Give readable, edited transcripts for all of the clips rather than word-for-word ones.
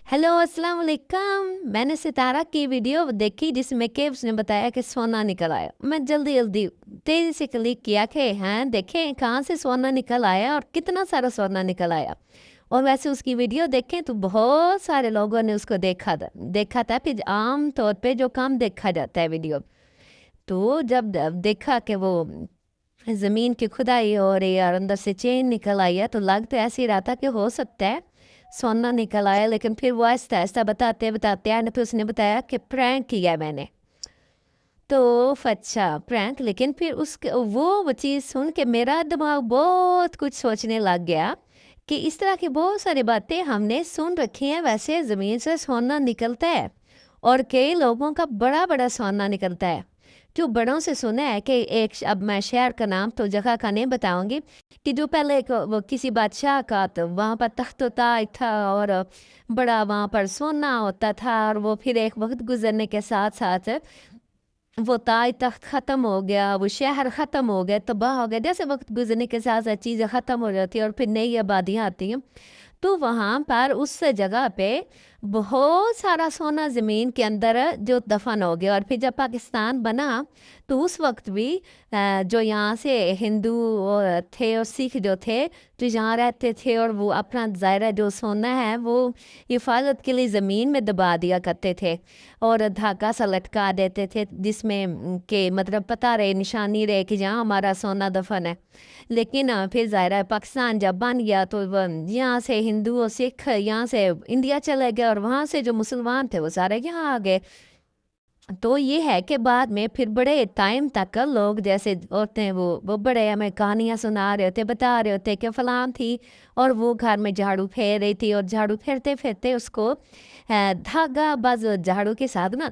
Hello अस्सलाम वालेकुम। मैंने सितारा की वीडियो देखी जिसमें कि उसने बताया कि सोना निकल आया। मैं जल्दी जल्दी तेज़ी से क्लिक किया कि हैं देखें कहाँ से सोना निकल आया और कितना सारा सोना निकल आया। और वैसे उसकी वीडियो देखें तो बहुत सारे लोगों ने उसको देखा था फिर आम तौर पे जो कम देखा जाता है वीडियो। तो जब देखा कि वो ज़मीन की खुदाई हो रही है और अंदर से चेन निकल आई है तो लग तो ऐसे ही रहा था कि हो सकता है सोना निकल आया, लेकिन फिर वो आहिस्ता आहिस्ता बताते बताते आने फिर उसने बताया कि प्रैंक किया मैंने। तो अच्छा प्रैंक, लेकिन फिर उसके वो चीज़ सुन के मेरा दिमाग बहुत कुछ सोचने लग गया कि इस तरह की बहुत सारी बातें हमने सुन रखी हैं। वैसे ज़मीन से सोना निकलता है और कई लोगों का बड़ा बड़ा सोना निकलता है। जो बड़ों से सुना है कि अब मैं शहर का नाम तो जगह का नहीं बताऊंगी, कि जो पहले एक वो किसी बादशाह का तो वहाँ पर तख्त ताज था और बड़ा वहाँ पर सोना होता था, और वो फिर एक वक्त गुजरने के साथ साथ वो ताज तख्त ख़त्म हो गया, वो शहर ख़त्म हो गया, तबाह हो गया। जैसे वक्त गुजरने के साथ साथ चीज़ें ख़त्म हो जाती हैं और फिर नई आबादियाँ आती हैं, तो वहाँ पर उस जगह पे बहुत सारा सोना ज़मीन के अंदर जो दफन हो गया। और फिर जब पाकिस्तान बना तो उस वक्त भी जो यहाँ से हिंदू थे और सिख जो थे जो यहाँ रहते थे, और वो अपना ज़ायरा जो सोना है वो हिफाजत के लिए ज़मीन में दबा दिया करते थे और धागा सा लटका देते थे, जिसमें के मतलब पता रहे, निशानी रहे कि जहाँ हमारा सोना दफन है। लेकिन फिर ज़ाहिर है पाकिस्तान जब बन गया तो यहाँ से हिंदू और सिख यहाँ से इंडिया चले गए और वहाँ से जो मुसलमान थे वो सारे यहाँ आ गए। तो ये है कि बाद में फिर बड़े टाइम तक लोग जैसे होते हैं वो बड़े हमें कहानियाँ सुना रहे होते, बता रहे होते कि फलां थी और वो घर में झाड़ू फेर रही थी और झाड़ू फेरते फेरते उसको धागा बस झाड़ू के साथ ना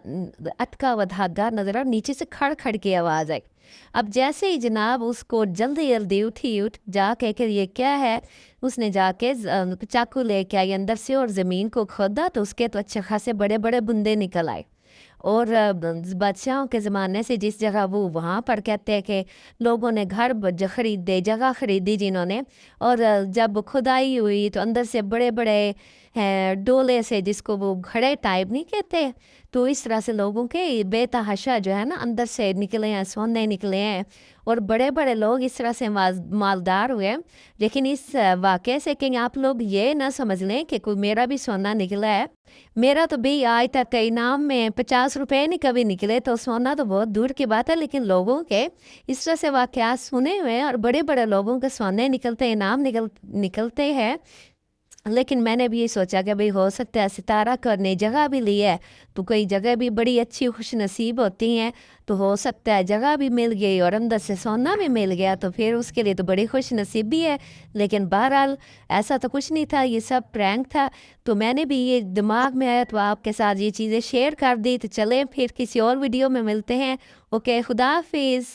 अटका हुआ धागा नजर और नीचे से खड़ खड़ की आवाज़ आई। अब जैसे ही जनाब उसको जल्दी जल्दी उठ जाके कि ये क्या है, उसने जाके चाकू लेके आई अंदर से और ज़मीन को खोदा तो उसके तो अच्छे खासे बड़े बड़े बुंदे निकल आए। और बादशाहों के ज़माने से जिस जगह वो वहाँ पर कहते हैं कि लोगों ने घर खरीदे, जगह खरीदी जिन्होंने, और जब खुदाई हुई तो अंदर से बड़े बड़े डोले से, जिसको वो घड़े टाइप नहीं कहते, तो इस तरह से लोगों के बेतहाशा जो है ना अंदर से निकले हैं, सोने निकले हैं और बड़े बड़े लोग इस तरह से मालदार हुए। लेकिन इस वाक़े से कहीं आप लोग ये ना समझ लें कि कोई मेरा भी सोना निकला है। मेरा तो भी आज तक इनाम में 50 रुपए नहीं कभी निकले, तो सोना तो बहुत दूर की बात है। लेकिन लोगों के इस तरह से वाक़यात सुने हुए हैं और बड़े बड़े लोगों के सोने निकलते, इनाम निकलते हैं। लेकिन मैंने भी ये सोचा कि भाई हो सकता है सितारा करने जगह भी ली है तो कोई जगह भी बड़ी अच्छी खुश नसीब होती हैं, तो हो सकता है जगह भी मिल गई और अंदर से सोना भी मिल गया, तो फिर उसके लिए तो बड़ी खुश नसीबी है। लेकिन बहरहाल ऐसा तो कुछ नहीं था, ये सब प्रैंक था। तो मैंने भी ये दिमाग में आया तो आपके साथ ये चीज़ें शेयर कर दी। तो चलें फिर किसी और वीडियो में मिलते हैं। ओके, खुदा हाफिज़।